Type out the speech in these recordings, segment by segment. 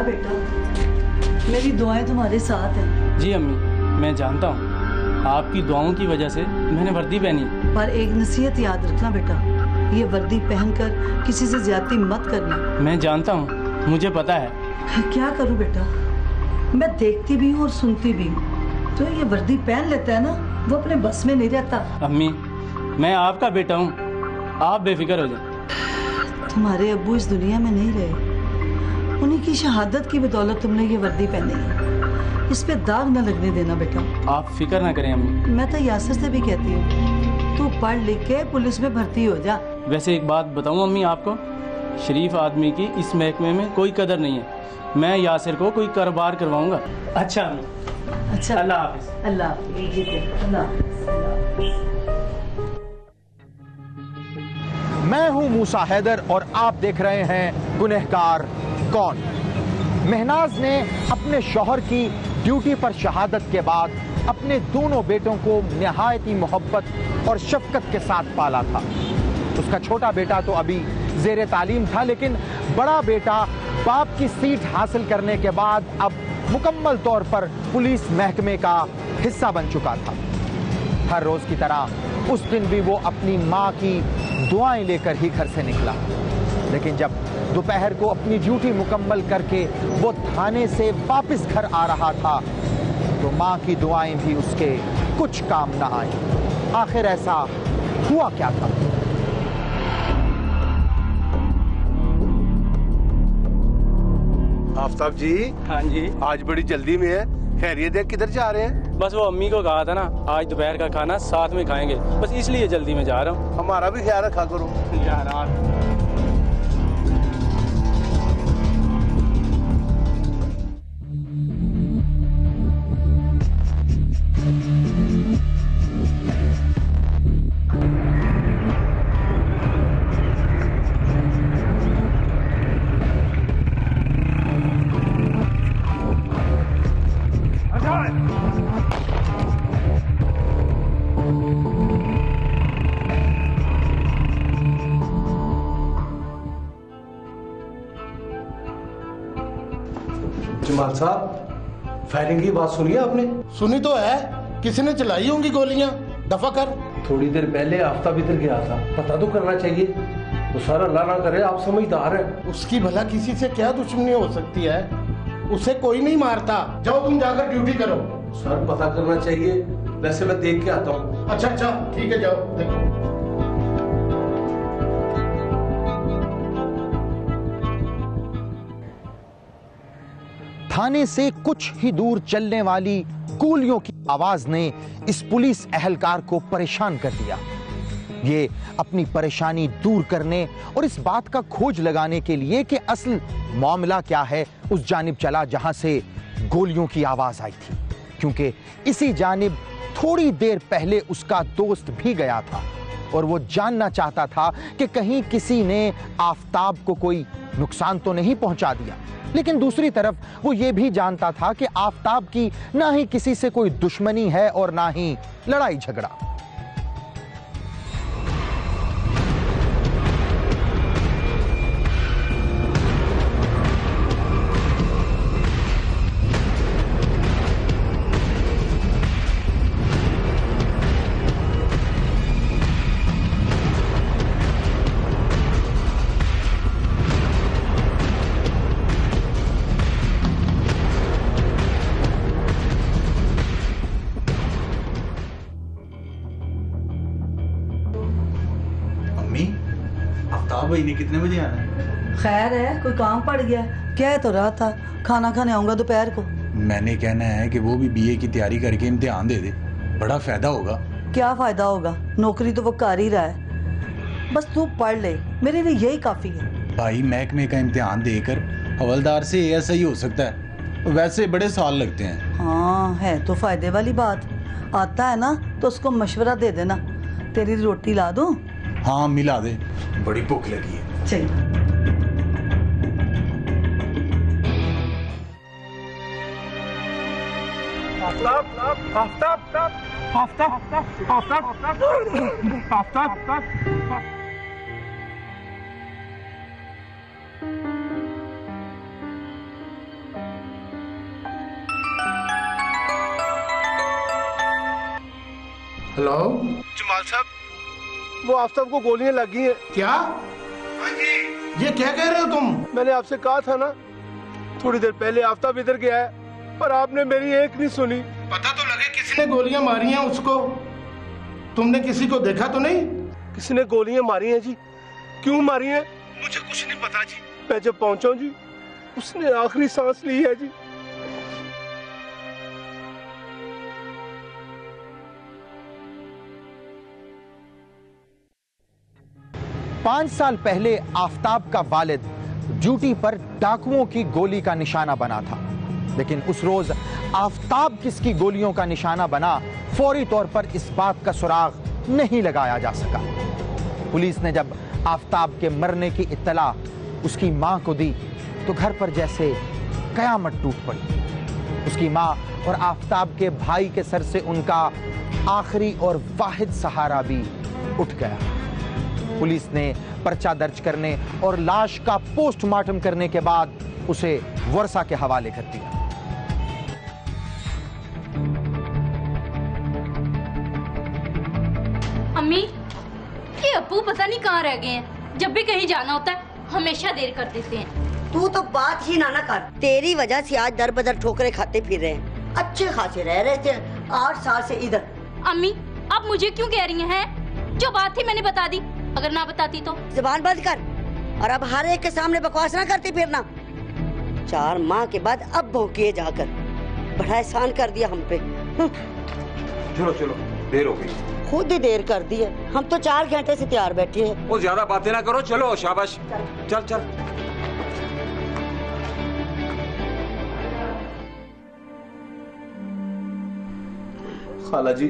बेटा, मेरी दुआएं तुम्हारे साथ हैं। जी अम्मी, मैं जानता हूँ आपकी दुआओं की वजह से मैंने वर्दी पहनी। पर एक नसीहत याद रखना बेटा, ये वर्दी पहनकर किसी से ज्यादती मत करना। मैं जानता हूँ, मुझे पता है। क्या करूँ बेटा, मैं देखती भी हूँ और सुनती भी हूँ। जो ये वर्दी पहन लेता है ना, वो अपने बस में नहीं रहता। अम्मी, मैं आपका बेटा हूँ, आप बेफिक्र हो जाए। तुम्हारे अब्बू इस दुनिया में नहीं रहे, उन्हीं की शहादत की बदौलत तुमने ये वर्दी पहनी है। इस पे दाग न लगने देना बेटा। आप फिक्र ना करें अम्मी। मैं तो यासर से भी कहती हूँ, तू पढ़ लिख के पुलिस में भर्ती हो जा। वैसे एक बात बताऊँ अम्मी आपको, शरीफ आदमी की इस महकमे में कोई कदर नहीं है। मैं यासिर को कोई कारोबार करवाऊंगा। अच्छा अम्मी, अच्छा, अल्लाह हाफिज। अल्लाह हाफिज। अल्लाह हाफिज। मैं हूं मूसा हैदर और आप देख रहे हैं गुनहगार कौन। महनाज ने अपने शौहर की ड्यूटी पर शहादत के बाद अपने दोनों बेटों को निहायती मोहब्बत और शफकत के साथ पाला था। उसका छोटा बेटा तो अभी ज़ेरे तालीम था, लेकिन बड़ा बेटा बाप की सीट हासिल करने के बाद अब मुकम्मल तौर पर पुलिस महकमे का हिस्सा बन चुका था। हर रोज की तरह उस दिन भी वो अपनी माँ की दुआएं लेकर ही घर से निकला, लेकिन जब दोपहर को अपनी ड्यूटी मुकम्मल करके वो थाने से वापस घर आ रहा था तो माँ की दुआएं भी उसके कुछ काम न आई। आखिर ऐसा हुआ क्या था? आफ्ताब जी। हाँ जी। आज बड़ी जल्दी में है, खैरियत है? किधर जा रहे हैं? बस वो अम्मी को कहा था ना, आज दोपहर का खाना साथ में खाएंगे, बस इसलिए जल्दी में जा रहा हूँ। हमारा भी ख्याल रखा करो यार। जमाल साहब, फायरिंग की बात सुनी है आपने? सुनी तो है, किसी ने चलाई होंगी गोलियां। दफा कर। थोड़ी देर पहले आफ्ताब इधर गया था, पता तो करना चाहिए। वो सारा अल्लाह ना करे, आप समझदार हैं। उसकी भला किसी से क्या दुश्मनी हो सकती है? उसे कोई नहीं मारता। जाओ तुम जाकर ड्यूटी करो। सर पता करना चाहिए, वैसे मैं देख के आता हूँ। अच्छा अच्छा ठीक है, जाओ देखो। थाने से कुछ ही दूर चलने वाली गोलियों की आवाज ने इस पुलिस एहलकार को परेशान कर दिया। ये अपनी परेशानी दूर करने और इस बात का खोज लगाने के लिए कि असल मामला क्या है, उस जानिब चला जहां से गोलियों की आवाज आई थी, क्योंकि इसी जानिब थोड़ी देर पहले उसका दोस्त भी गया था और वो जानना चाहता था कि कहीं किसी ने आफ्ताब को कोई नुकसान तो नहीं पहुंचा दिया। लेकिन दूसरी तरफ वो ये भी जानता था कि आफ्ताब की ना ही किसी से कोई दुश्मनी है और ना ही लड़ाई झगड़ा। भाई ने कितने बजे आना है? खैर है, कोई काम पड़ गया? कह तो रहा था खाना खाने आऊंगा दोपहर को। मैंने कहना है कि वो भी बीए की तैयारी करके इम्तिहान दे दे, बड़ा फायदा होगा। क्या फायदा होगा, नौकरी तो वो कर ही रहा है। बस तू पढ़ ले, मेरे लिए यही काफी है। भाई महकमे का इम्तिहान देकर हवलदार से ऐसा ही हो सकता है, वैसे बड़े साल लगते हैं। हाँ है तो फायदे वाली बात। आता है ना तो उसको मशवरा दे देना। तेरी रोटी ला दूं? हाँ मिला दे, बड़ी भूख लगी है। चल। आफ्ताब, आफ्ताब, आफ्ताब, आफ्ताब, आफ्ताब। हेलो जमाल साहब, वो आफ्ताब को गोलियां लगी हैं। क्या? ये क्या कह रहे हो तुम? मैंने आपसे कहा था ना, थोड़ी देर पहले आफ्ताब इधर गया है, पर आपने मेरी एक नहीं सुनी। पता तो लगे किसने गोलियां मारी हैं उसको। तुमने किसी को देखा तो नहीं? किसी ने गोलियां मारी हैं जी। क्यों मारी हैं मुझे कुछ नहीं पता जी। मैं जब पहुंचा जी, उसने आखिरी सांस ली है जी। पांच साल पहले आफ्ताब का वालिद ड्यूटी पर डाकुओं की गोली का निशाना बना था, लेकिन उस रोज आफ्ताब किसकी गोलियों का निशाना बना, फौरी तौर पर इस बात का सुराग नहीं लगाया जा सका। पुलिस ने जब आफ्ताब के मरने की इत्तला उसकी मां को दी तो घर पर जैसे कयामत टूट पड़ी। उसकी मां और आफ्ताब के भाई के सर से उनका आखिरी और वाहिद सहारा भी उठ गया। पुलिस ने पर्चा दर्ज करने और लाश का पोस्टमार्टम करने के बाद उसे वर्षा के हवाले कर दिया। अम्मी, ये अप्पू पता नहीं कहाँ रह गए हैं। जब भी कहीं जाना होता है हमेशा देर कर देते हैं। तू तो बात ही ना कर। तेरी वजह से आज दर बदर ठोकरे खाते फिर रहे हैं। अच्छे खासे रह रहे थे 8 साल से इधर। अम्मी, आप मुझे क्यों कह रही हैं? जो बात थी मैंने बता दी, अगर ना बताती तो। जुबान बंद कर और अब हर एक के सामने बकवास ना करती फिरना। 4 माह के बाद अब भौंकिए जाकर। बड़ा एहसान कर दिया हम पे। चलो चलो, देर हो गई। खुद ही देर कर दी है। हम तो 4 घंटे से तैयार बैठे हैं। वो ज्यादा बातें ना करो, चलो शाबाश। चल चल। खाला जी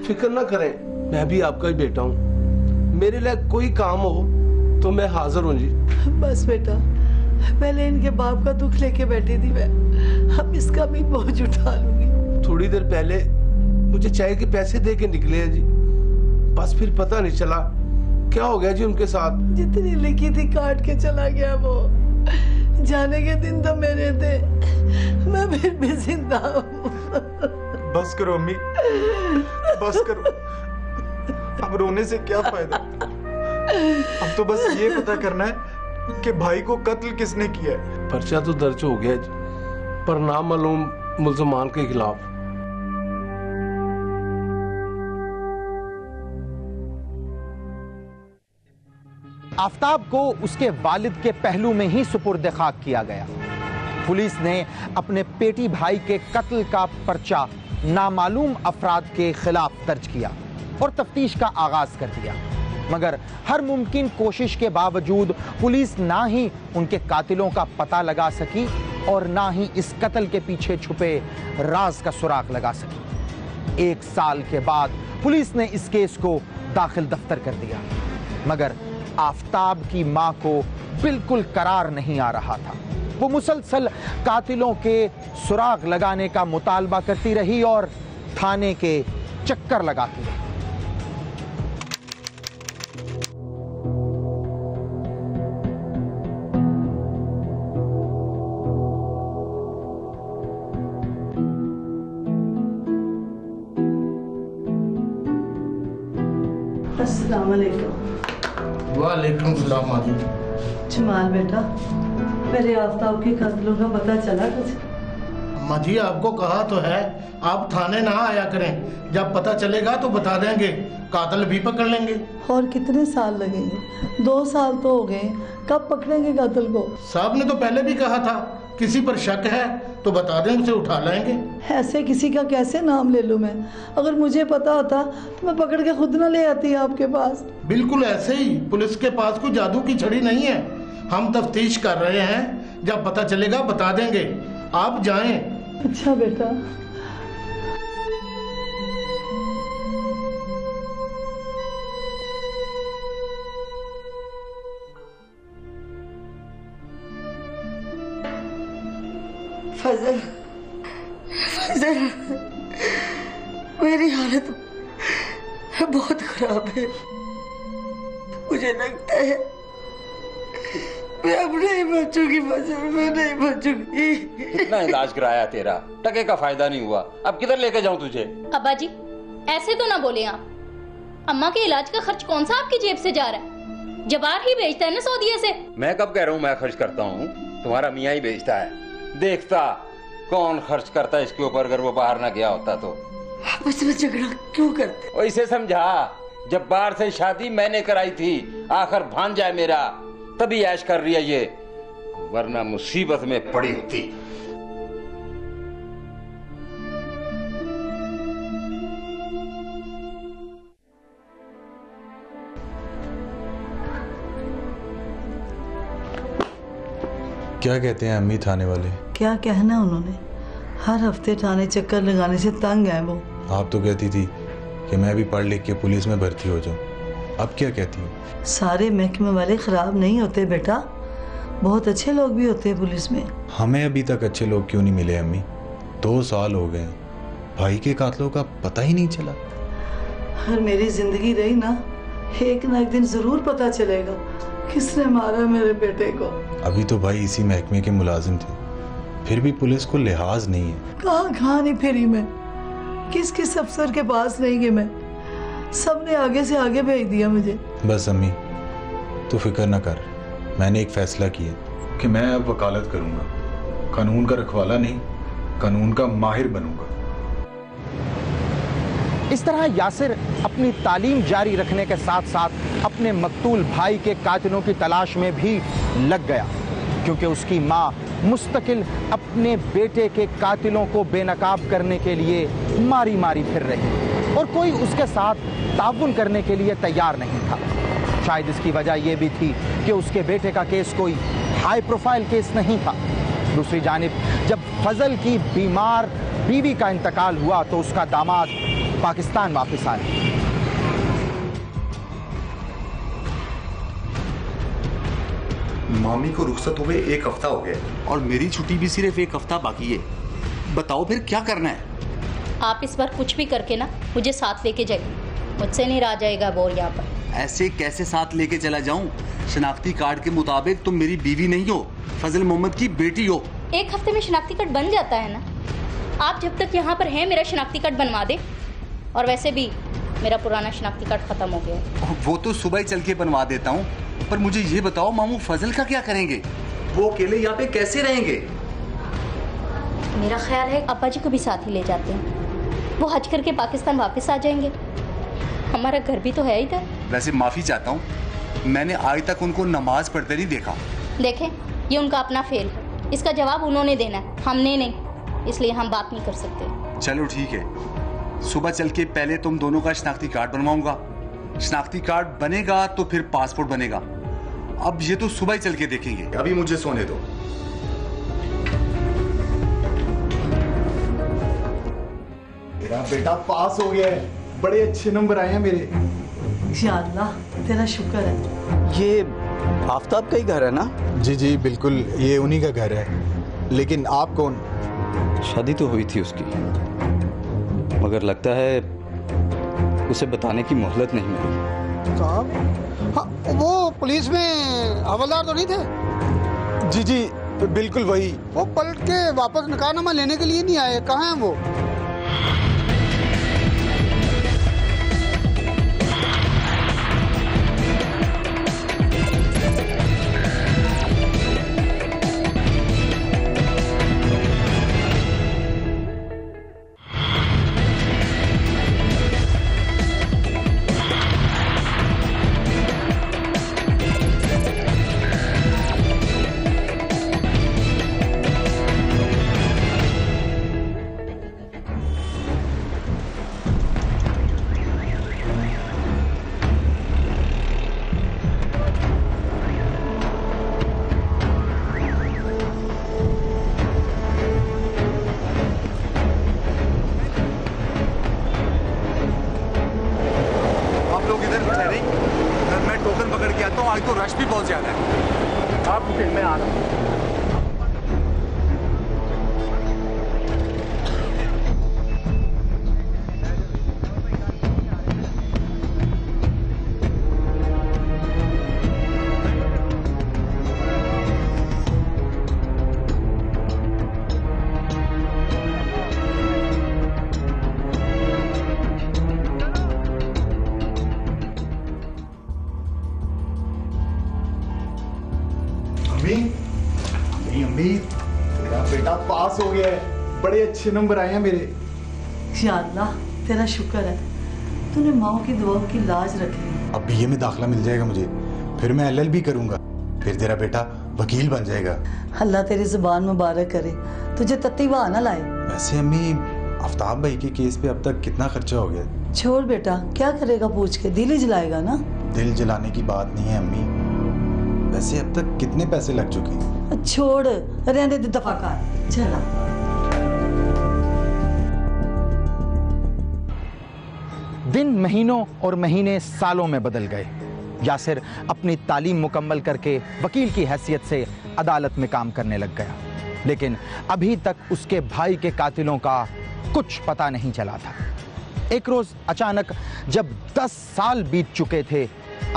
फिक्र ना करें, मैं भी आपका ही बेटा हूँ। मेरे लिए कोई काम हो तो मैं हाजिर हूँ जी। बस बेटा, पहले इनके बाप का दुख लेके बैठी थी मैं, अब इसका भी बोझ उठा लूंगी। थोड़ी देर पहले मुझे चाय के पैसे दे के निकले हैं जी, बस फिर पता नहीं चला क्या हो गया जी उनके साथ। जितनी लिखी थी काट के चला गया वो। जाने के दिन तो मेरे थे, मैं फिर भी जिंदा हूँ। बस करो अम्मी, बस करो। अब रोने से क्या फायदा। अब तो बस ये पता करना है कि भाई को कत्ल किसने किया है। पर्चा तो दर्ज हो गया जी, पर नामालूम मुल्जमान के खिलाफ। आफ्ताब को उसके वालिद के पहलू में ही सुपुर्द खाक किया गया। पुलिस ने अपने पेटी भाई के कत्ल का पर्चा नामालूम अफराद के खिलाफ दर्ज किया और तफ्तीश का आगाज कर दिया, मगर हर मुमकिन कोशिश के बावजूद पुलिस ना ही उनके कातिलों का पता लगा सकी और ना ही इस कत्ल के पीछे छुपे राज का सुराग लगा सकी। 1 साल के बाद पुलिस ने इस केस को दाखिल दफ्तर कर दिया, मगर आफ्ताब की मां को बिल्कुल करार नहीं आ रहा था। वो मुसलसल कातिलों के सुराग लगाने का मुतालबा करती रही और थाने के चक्कर लगाती रही। अस्सलाम वालेकुम। वालेकुम सलाम माजी। जमाल बेटा, मेरे आफ्ताब के कातिलों का पता चला कुछ? अम्मा जी आपको कहा तो है आप थाने ना आया करें, जब पता चलेगा तो बता देंगे, कातिल भी पकड़ लेंगे। और कितने साल लगेंगे? 2 साल तो हो गए, कब पकड़ेंगे कातिल को? साहब ने तो पहले भी कहा था किसी पर शक है तो बता दें, उसे उठा लेंगे। ऐसे किसी का कैसे नाम ले लूं मैं? अगर मुझे पता होता तो मैं पकड़ के खुद ना ले आती आपके पास। बिल्कुल ऐसे ही, पुलिस के पास कोई जादू की छड़ी नहीं है। हम तफ्तीश कर रहे हैं, जब पता चलेगा बता देंगे, आप जाएं। अच्छा बेटा। फजल, फजल, मेरी हालत बहुत खराब है। मुझे लगता है मैं अब नहीं बचूंगी फजल, मैं नहीं बचूंगी। कितना इलाज कराया तेरा, टके का फायदा नहीं हुआ। अब किधर लेके जाऊं तुझे? अब्बा जी, ऐसे तो ना बोले आप। अम्मा के इलाज का खर्च कौन सा आपकी जेब से जा रहा है? जबार ही भेजता है ना सऊदीया से। मैं कब कह रहा हूँ मैं खर्च करता हूँ? तुम्हारा मियाँ ही भेजता है। देखता कौन खर्च करता है इसके ऊपर, अगर वो बाहर ना गया होता तो। आपस में झगड़ा क्यों करते? वो इसे समझा, जब बाहर से शादी मैंने कराई थी, आखिर भांजा है मेरा, तभी ऐश कर रही है ये, वरना मुसीबत में पड़ी होती। क्या कहते हैं अम्मी थाने वाले? क्या कहना उन्होंने, हर हफ्ते थाने चक्कर लगाने से तंग है वो। आप तो कहती थी कि मैं भी पढ़ लिख के पुलिस में भर्ती हो जाऊं, अब क्या कहती हो? सारे महकमे वाले खराब नहीं होते बेटा, बहुत अच्छे लोग भी होते हैं पुलिस में। हमें अभी तक अच्छे लोग क्यों नहीं मिले अम्मी? 2 साल हो गए, भाई के कातलों का पता ही नहीं चला। अगर मेरी जिंदगी रही ना एक दिन जरूर पता चलेगा किसने मारा मेरे बेटे को। अभी तो भाई इसी महकमे के मुलाजिम थे, फिर भी पुलिस को लिहाज नहीं है। कहाँ नहीं फिरी मैं, किस अफसर के पास नहीं गई मैं, सबने आगे से आगे भेज दिया मुझे। बस अम्मी तू फिक्र न कर, मैंने एक फैसला किया कि मैं अब वकालत करूंगा, कानून का रखवाला नहीं, कानून का माहिर बनूंगा। इस तरह यासिर अपनी तालीम जारी रखने के साथ साथ अपने मकतूल भाई के कातिलों की तलाश में भी लग गया, क्योंकि उसकी माँ मुस्तकिल अपने बेटे के कातिलों को बेनकाब करने के लिए मारी मारी फिर रही और कोई उसके साथ ताउन करने के लिए तैयार नहीं था। शायद इसकी वजह यह भी थी कि उसके बेटे का केस कोई हाई प्रोफाइल केस नहीं था। दूसरी जानिब जब फजल की बीमार बीवी का इंतकाल हुआ तो उसका दामाद पाकिस्तान वापस आया। मामी को रुखसत हुए 1 हफ्ता हो गया और मेरी छुट्टी भी सिर्फ 1 हफ्ता बाकी है। बताओ फिर क्या करना है? आप इस बार कुछ भी करके ना मुझे साथ लेके जाइए, मुझसे नहीं रहा जाएगा बोर यहाँ पर। ऐसे कैसे साथ लेके चला जाऊं? शनाख्ती कार्ड के मुताबिक तुम मेरी बीवी नहीं हो, फजल मोहम्मद की बेटी हो। 1 हफ्ते में शनाख्ती कार्ड बन जाता है ना। आप जब तक यहाँ पर हैं मेरा शनाख्ती कार्ड बनवा दे, और वैसे भी मेरा पुराना शनाख्ती कार्ड खत्म हो गया है। वो तो सुबह ही चल के बनवा देता हूँ, पर मुझे ये बताओ मामू फजल का क्या करेंगे? वो अकेले यहाँ पे कैसे रहेंगे? मेरा ख्याल है अब्बा जी को भी साथ ही ले जाते हैं, वो हज करके पाकिस्तान वापस आ जाएंगे। हमारा घर भी तो है इधर। वैसे माफी चाहता हूँ, मैंने आज तक उनको नमाज पढ़ते नहीं देखा। देखें, ये उनका अपना फेल है, इसका जवाब उन्होंने देना है, हमने नहीं, इसलिए हम बात नहीं कर सकते। चलो ठीक है, सुबह चल के पहले तुम दोनों का शनाख्ती कार्ड बनवाऊंगा। शनाख्ती कार्ड बनेगा तो फिर पासपोर्ट बनेगा। अब ये तो सुबह ही चल के देखेंगे, अभी मुझे सोने दो। मेरा बेटा पास हो गया है, बड़े अच्छे नंबर आए हैं मेरे। या अल्लाह तेरा शुक्र है। ये आफ्ताब का ही घर है ना? जी जी बिल्कुल, ये उन्हीं का घर है। लेकिन आप कौन? शादी तो हुई थी उसकी, मगर लगता है उसे बताने की मोहलत नहीं मिली। साहब, हाँ, वो पुलिस में हवलदार तो नहीं थे? जी जी बिल्कुल वही। वो पलट के वापस निकाहनामा लेने के लिए नहीं आए, कहाँ हैं वो? पास हो गया है, बड़े अच्छे नंबर आए हैं मेरे। या अल्लाह तेरा शुक्र है, तूने माओ की दुआओं की लाज रखी। अब बीए में दाखिला मिल जाएगा मुझे, फिर मैं LLB करूंगा, फिर तेरा बेटा वकील बन जाएगा। अल्लाह तेरी जुबान मुबारक करे, तुझे तत्ती वाह ना लाए। वैसे अम्मी, आफ्ताब भाई के केस पे अब तक कितना खर्चा हो गया? छोड़ बेटा, क्या करेगा पूछ के, दिल ही जलाएगा ना। दिल जलाने की बात नहीं है अम्मी, वैसे अब तक कितने पैसे लग चुके? छोड़, रहने दे, दफा कर, चला। दिन महीनों और महीने सालों में बदल गए। यासिर अपनी तालीम मुकम्मल करके वकील की हैसियत से अदालत में काम करने लग गया, लेकिन अभी तक उसके भाई के कातिलों का कुछ पता नहीं चला था। एक रोज अचानक जब 10 साल बीत चुके थे,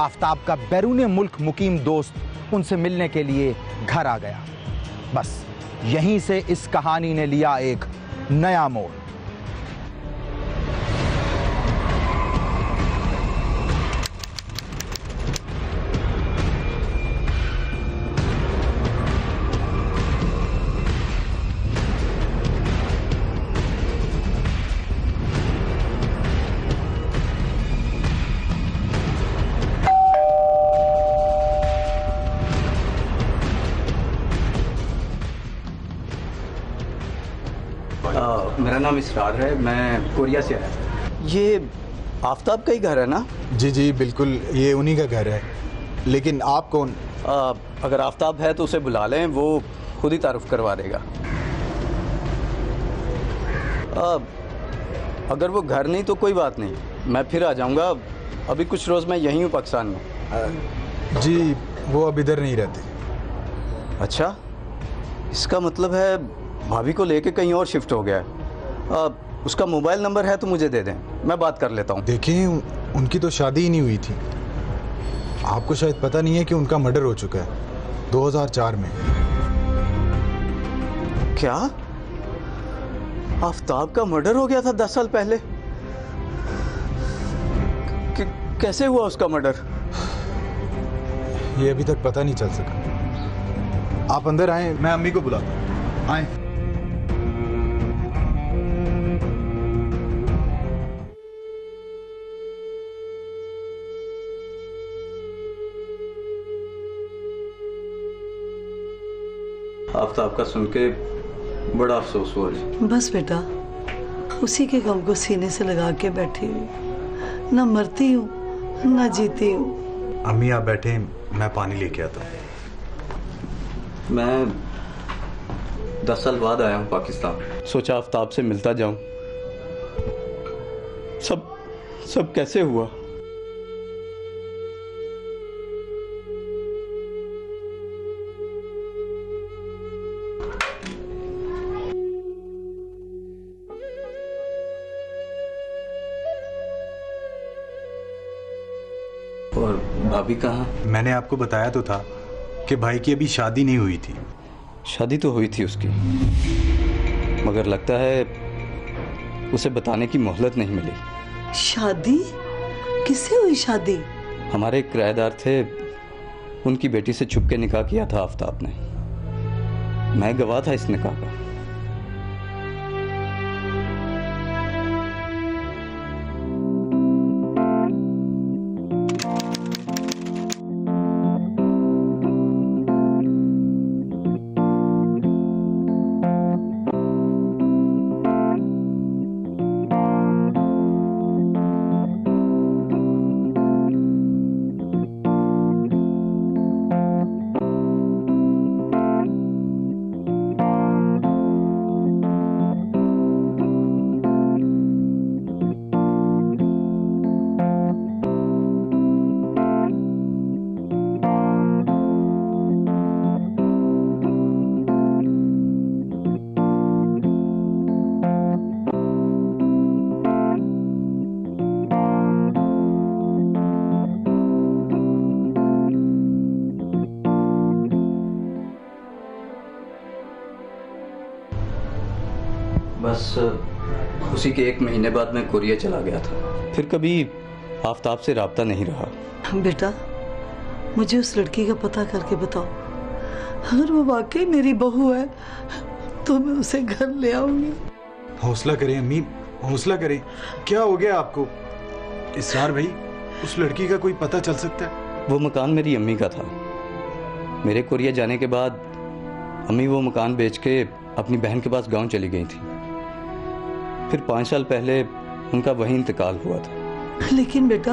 आफ्ताब का बैरून मुल्क मुकीम दोस्त उनसे मिलने के लिए घर आ गया। बस यहीं से इस कहानी ने लिया एक नया मोड़। मेरा नाम इसरार है, मैं कोरिया से आया था। ये आफ्ताब का ही घर है ना? जी जी बिल्कुल, ये उन्हीं का घर है। लेकिन आप कौन? अगर आफ्ताब है तो उसे बुला लें, वो खुद ही तारुफ करवा देगा। अगर वो घर नहीं तो कोई बात नहीं, मैं फिर आ जाऊंगा। अभी कुछ रोज़ मैं यहीं हूँ पाकिस्तान में। जी वो अब इधर नहीं रहते। अच्छा, इसका मतलब है भाभी को लेके कहीं और शिफ्ट हो गया है। उसका मोबाइल नंबर है तो मुझे दे दें, मैं बात कर लेता हूँ। देखें, उनकी तो शादी ही नहीं हुई थी। आपको शायद पता नहीं है कि उनका मर्डर हो चुका है 2004 में। क्या? आफ्ताब का मर्डर हो गया था 10 साल पहले? कैसे हुआ उसका मर्डर? ये अभी तक पता नहीं चल सका। आप अंदर आए, मैं अम्मी को बुलाता हूँ। आए। आफ्ताब का सुन के बड़ा अफसोस हुआ जी। बस बेटा, उसी के गम को सीने से लगा के बैठी हुई, न मरती हूँ न जीती हूँ। अम्मी आप बैठे, मैं पानी लेके आता हूँ। मैं 10 साल बाद आया हूँ पाकिस्तान, सोचा आफ्ताब से मिलता जाऊं। सब कैसे हुआ? और भाभी कहाँ? मैंने आपको बताया तो था कि भाई की अभी शादी नहीं हुई थी। शादी तो हुई थी उसकी, मगर लगता है उसे बताने की मोहलत नहीं मिली। शादी? किससे हुई शादी? हमारे एक किराएदार थे, उनकी बेटी से छुप के निकाह किया था आफ्ताब ने। मैं गवाह था इस निकाह का। बस उसी के 1 महीने बाद मैं कोरिया चला गया था। फिर कभी आफ्ताब से राब्ता नहीं रहा। बेटा, मुझे उस लड़की का पता करके बताओ। अगर वो वाकई मेरी बहू है तो मैं उसे घर ले आऊंगी। हौसला करें अम्मी, हौसला करें। क्या हो गया आपको? इसरार भाई, उस लड़की का कोई पता चल सकता है? वो मकान मेरी अम्मी का था। मेरे कोरिया जाने के बाद अम्मी वो मकान बेच के अपनी बहन के पास गांव चली गई थी। फिर 5 साल पहले उनका वहीं इंतकाल हुआ था। लेकिन बेटा,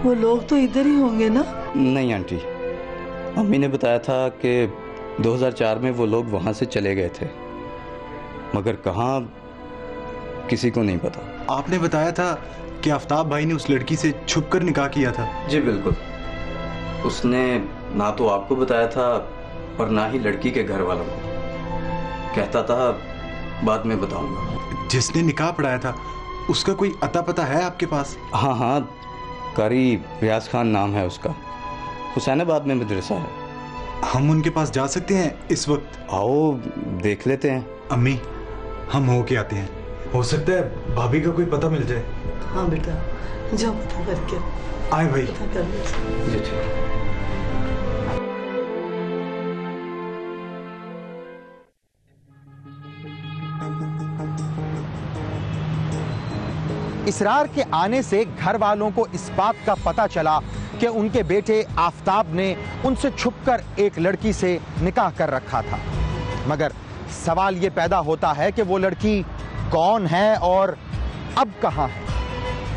वो लोग तो इधर ही होंगे ना? नहीं आंटी, अम्मी ने बताया था कि 2004 में वो लोग वहां से चले गए थे, मगर कहाँ किसी को नहीं पता। आपने बताया था कि आफ्ताब भाई ने उस लड़की से छुपकर निकाह किया था। जी बिल्कुल। उसने ना तो आपको बताया था और ना ही लड़की के घर वालों को। कहता था बाद में बताऊंगा। जिसने निकाह पढ़ाया था उसका कोई अता पता है आपके पास? हाँ हाँ, कारी रियाज खान नाम है उसका। हुसैनाबाद में मदरसा है। हम उनके पास जा सकते हैं इस वक्त? आओ देख लेते हैं। अम्मी, हम हो के आते हैं, हो सकता है भाभी का कोई पता मिल जाए। हाँ बेटा, जाओ पता करके आए भाई। पता कर लो। जी ठीक। इसरार के आने से घर वालों को इस बात का पता चला कि उनके बेटे आफ्ताब ने उनसे छुपकर एक लड़की से निकाह कर रखा था। मगर सवाल ये पैदा होता है कि वो लड़की कौन है और अब कहां है?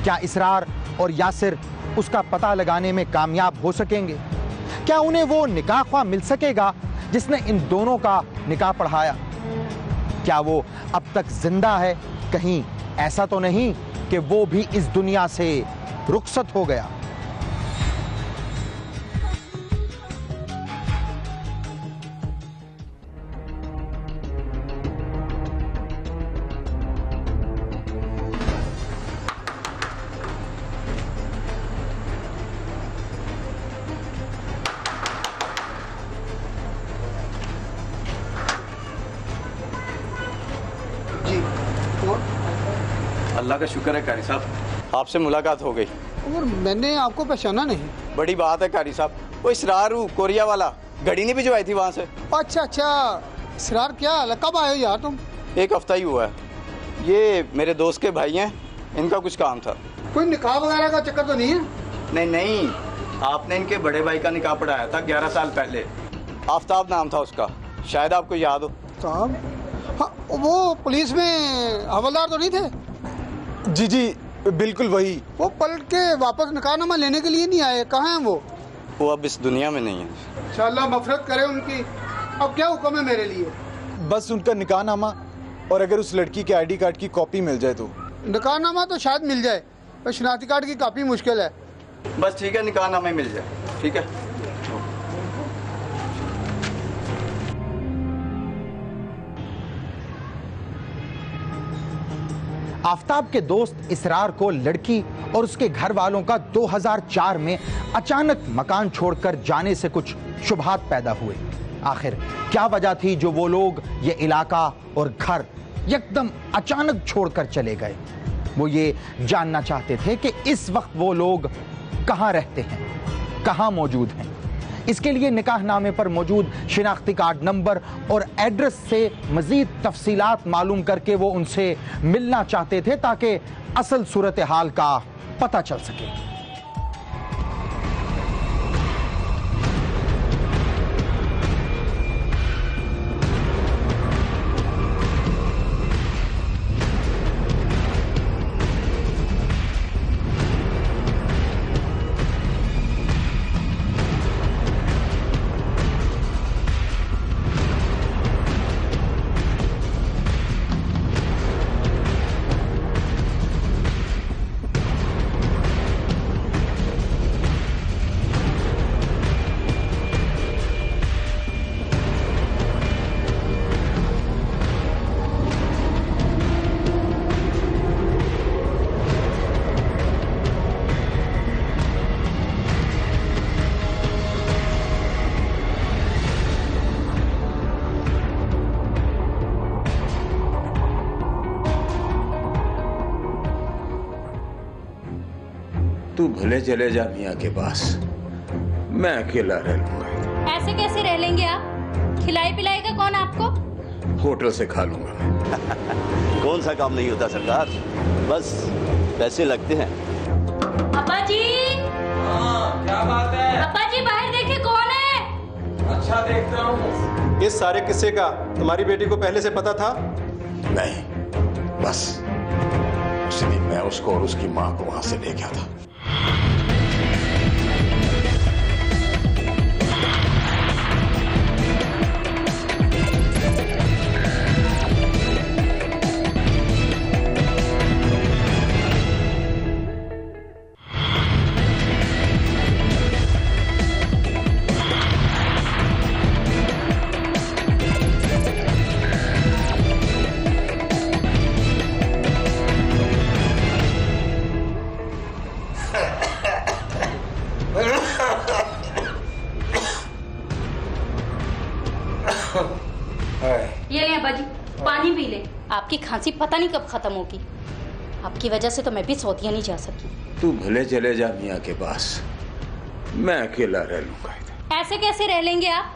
क्या इसरार और यासिर उसका पता लगाने में कामयाब हो सकेंगे? क्या उन्हें वो निकाह ख्वाह मिल सकेगा जिसने इन दोनों का निकाह पढ़ाया? क्या वो अब तक जिंदा है? कहीं ऐसा तो नहीं कि वो भी इस दुनिया से रुखसत हो गया? अल्लाह का शुक्र है कारी साहब, आपसे मुलाकात हो गई। और मैंने आपको पहचाना नहीं। बड़ी बात है कारी साहब। वो इसरार कोरिया वाला घड़ी नहीं भिजवाई थी वहां से। अच्छा अच्छा, इसरार क्या हाल है? कब आए हो यार तुम? 1 हफ्ता ही हुआ है। ये मेरे दोस्त के भाई हैं, इनका कुछ काम था। कोई निकाह वगैरह का चक्कर तो नहीं है? नहीं नहीं, आपने इनके बड़े भाई का निकाह पढ़ाया था 11 साल पहले। आफ्ताब नाम था उसका, शायद आपको याद हो। साहब, हाँ, वो पुलिस में हवलदार तो नहीं थे? जी जी बिल्कुल वही। वो पलट के वापस निकाहनामा लेने के लिए नहीं आए? कहाँ हैं वो? वो अब इस दुनिया में नहीं है। इंशाअल्लाह मफरत करे उनकी। अब क्या हुक्म है मेरे लिए? बस उनका निकाहनामा और अगर उस लड़की के आईडी कार्ड की कॉपी मिल जाए तो। निकाहनामा तो शायद मिल जाए, पर शनाख्ती कार्ड की कॉपी मुश्किल है। बस ठीक है, निकाहनामा ही मिल जाए। ठीक है। आफ्ताब के दोस्त इसरार को लड़की और उसके घर वालों का 2004 में अचानक मकान छोड़कर जाने से कुछ शुबहात पैदा हुए। आखिर क्या वजह थी जो वो लोग ये इलाका और घर एकदम अचानक छोड़कर चले गए? वो ये जानना चाहते थे कि इस वक्त वो लोग कहां रहते हैं, कहां मौजूद हैं। इसके लिए निकाहनामे पर मौजूद शिनाख्ती कार्ड नंबर और एड्रेस से मजीद तफसीलात मालूम करके वो उनसे मिलना चाहते थे ताकि असल सूरत हाल का पता चल सके। तू भले चले जा मियाँ के पास, मैं अकेला रह लूंगा। ऐसे कैसे रह लेंगे आप? खिलाई पिलाएगा कौन आपको? होटल से खा लूंगा मैं। कौन सा काम नहीं होता सरकार, बस पैसे लगते हैं। अब्बा जी। क्या बात है? अब्बा जी बाहर देखे कौन है? अच्छा देखता हूँ। इस सारे किस्से का तुम्हारी बेटी को पहले से पता था? नहीं, बस उसी दिन मैं उसको और उसकी माँ को वहां से ले गया था। ये ले अब्बा जी, पानी पी ले। आपकी खांसी पता नहीं कब खत्म होगी। आपकी वजह से तो मैं भी सऊदीया नहीं जा सकी। तू भले चले जा मियाँ के पास, मैं अकेला रह लूंगा। ऐसे कैसे रह लेंगे आप?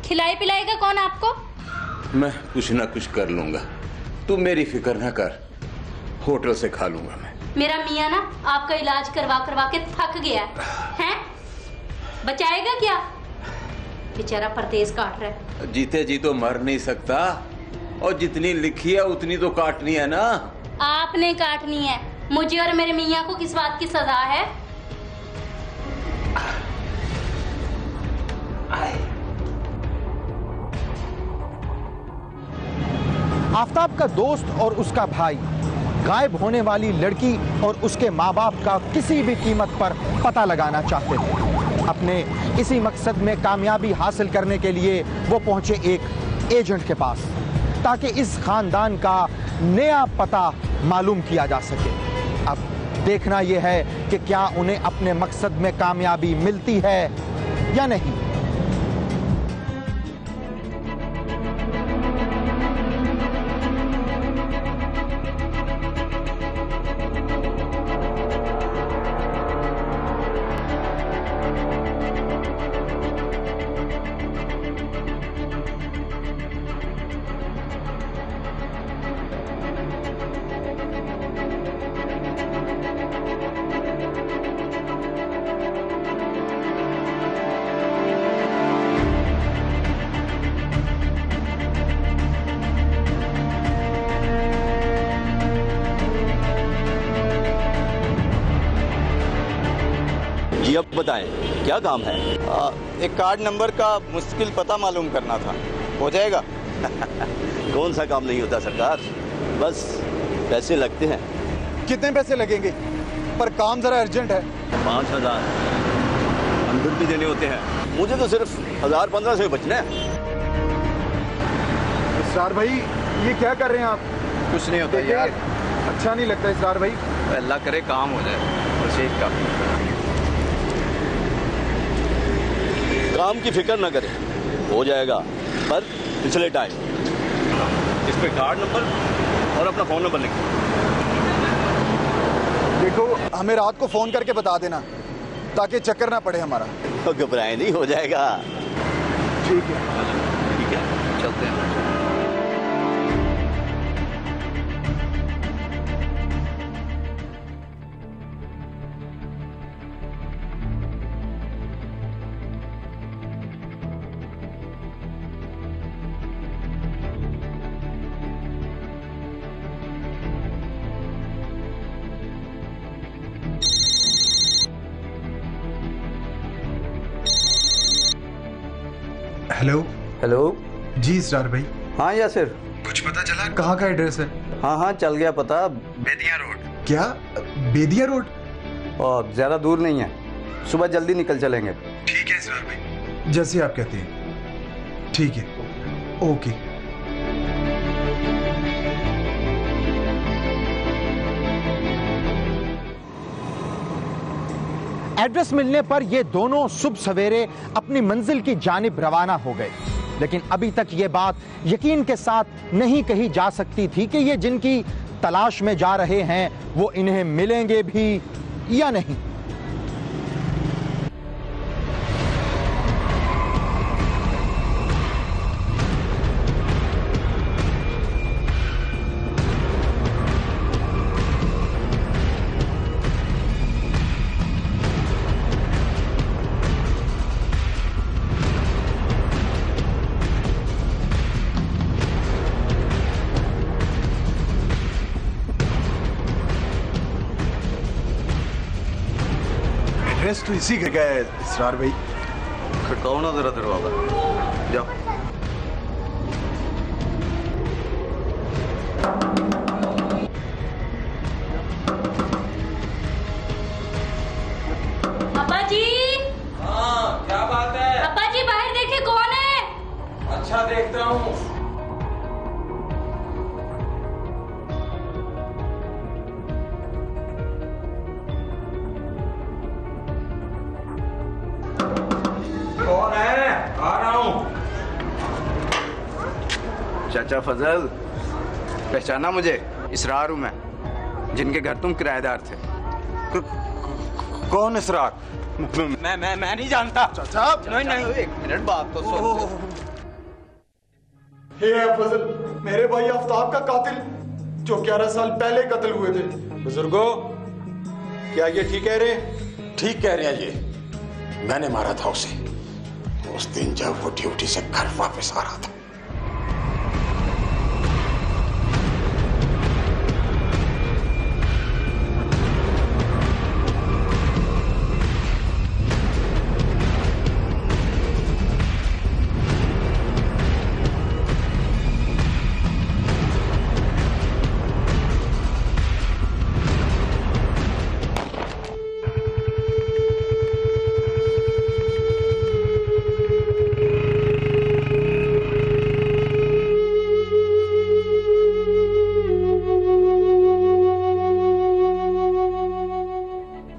खिलाए पिलाएगा कौन आपको? मैं कुछ ना कुछ कर लूंगा, तू मेरी फिक्र ना कर। होटल से खा लूंगा मैं। मेरा मियाँ ना आपका इलाज करवा करवा के थक गया है? बचाएगा क्या? बेचारा परदेश काट रहा है। जीते जी तो मर नहीं सकता, और जितनी लिखी है उतनी तो काटनी है ना। आपने काटनी है। मुझे और मेरे मियाँ को किस बात की सजा है? आफताब का दोस्त और उसका भाई गायब होने वाली लड़की और उसके माँ बाप का किसी भी कीमत पर पता लगाना चाहते थे। अपने इसी मकसद में कामयाबी हासिल करने के लिए वो पहुंचे एक एजेंट के पास, ताकि इस खानदान का नया पता मालूम किया जा सके। अब देखना यह है कि क्या उन्हें अपने मकसद में कामयाबी मिलती है या नहीं। जी अब बताएं, क्या काम है? एक कार्ड नंबर का मुश्किल पता मालूम करना था, हो जाएगा? कौन सा काम नहीं होता सरकार, बस पैसे लगते हैं। कितने पैसे लगेंगे? पर काम जरा अर्जेंट है। 5000 अंदर भी देने होते हैं। मुझे तो सिर्फ 1000-1500 से बचना है। इसरार भाई, ये क्या कर रहे हैं आप? कुछ नहीं होता यार। अच्छा नहीं लगता इसरार भाई। अल्लाह करे काम हो जाए। और शेख का काम की फिक्र न करें, हो जाएगा, पर पिछले टाइम। इस पे कार्ड नंबर और अपना फोन नंबर लिख। देखो, हमें रात को फोन करके बता देना, ताकि चक्कर ना पड़े हमारा। तो घबराए नहीं, हो जाएगा। ठीक है, ठीक है, चलते हैं। हेलो। हेलो जी इसरार भाई। हाँ यासिर, कुछ पता चला कहाँ का एड्रेस है? हाँ हाँ चल गया पता। बेदिया रोड। क्या? बेदिया रोड? और ज्यादा दूर नहीं है, सुबह जल्दी निकल चलेंगे। ठीक है इसरार भाई, जैसे आप कहते हैं। ठीक है, ओके। एड्रेस मिलने पर ये दोनों सुबह सवेरे अपनी मंजिल की जानिब रवाना हो गए, लेकिन अभी तक ये बात यकीन के साथ नहीं कही जा सकती थी कि ये जिनकी तलाश में जा रहे हैं वो इन्हें मिलेंगे भी या नहीं। अरेस्ट तो इसी का है इसरार भाई। खड़काओ ना जरा दरवाजा, जाओ। अब्बा जी। हाँ, क्या बात है? अब्बा जी बाहर देखिए कौन है। अच्छा देखता हूँ। कौन है? आ रहा हूँ। चाचा फजल, पहचाना मुझे? इसरार हूं मैं, जिनके घर तुम किराएदार थे। कौन इसरार? मैं नहीं जानता चाचा। नहीं, एक मिनट बात तो सुन। हे फजल, मेरे भाई आफ्ताब का कातिल जो 11 साल पहले कत्ल हुए थे। बुजुर्गो, क्या ये ठीक कह रहे हैं? ठीक कह रहे हैं ये। मैंने मारा था उसे उस दिन जब वो ड्यूटी से घर वापस आ रहा था।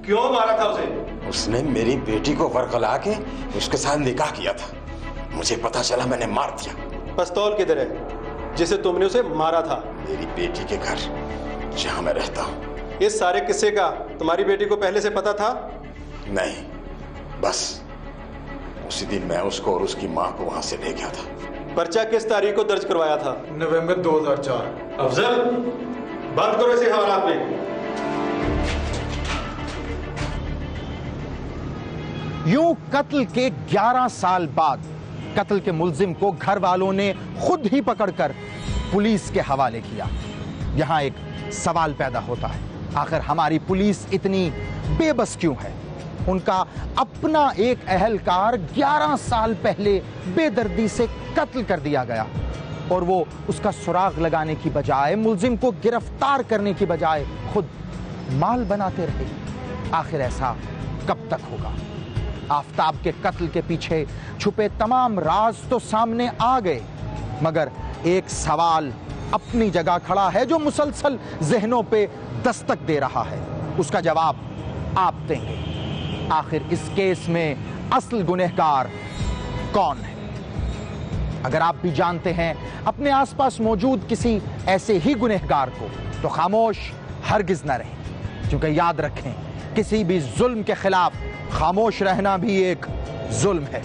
क्यों मारा था उसे? उसने मेरी बेटी को वरगला के उसके साथ निकाह किया था। मुझे पता चला, मैंने मार दिया। पिस्तौल किधर है जिसे तुमने उसे मारा था? मेरी बेटी के घर, जहां मैं रहता हूँ। इस सारे किस्से का तुम्हारी बेटी को पहले से पता था? नहीं, बस उसी दिन मैं उसको और उसकी माँ को वहां से ले गया था। पर्चा किस तारीख को दर्ज करवाया था? नवंबर 2004। अफजल, बंद करो इसे हवालात में। यूं कत्ल के 11 साल बाद कत्ल के मुल्जिम को घर वालों ने खुद ही पकड़कर पुलिस के हवाले किया। यहां एक सवाल पैदा होता है, आखिर हमारी पुलिस इतनी बेबस क्यों है? उनका अपना एक अहलकार 11 साल पहले बेदर्दी से कत्ल कर दिया गया और वो उसका सुराग लगाने की बजाय, मुल्जिम को गिरफ्तार करने की बजाय खुद माल बनाते रहे। आखिर ऐसा कब तक होगा? आफ्ताब के कत्ल के पीछे छुपे तमाम राज तो सामने आ गए, मगर एक सवाल अपनी जगह खड़ा है जो मुसलसल जहनों पे दस्तक दे रहा है। उसका जवाब आप देंगे। आखिर इस केस में असल गुनहगार कौन है? अगर आप भी जानते हैं अपने आसपास मौजूद किसी ऐसे ही गुनहगार को, तो खामोश हरगिज न रहें, क्योंकि याद रखें, किसी भी जुल्म के खिलाफ खामोश रहना भी एक जुल्म है।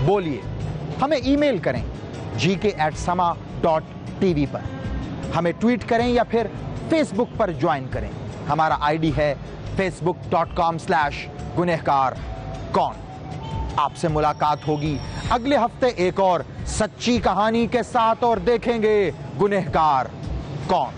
बोलिए, हमें ईमेल करें gk@sama.tv पर, हमें ट्वीट करें या फिर फेसबुक पर ज्वाइन करें। हमारा आईडी है facebook.com/गुनहगार कौन। आपसे मुलाकात होगी अगले हफ्ते एक और सच्ची कहानी के साथ, और देखेंगे गुनहगार कौन।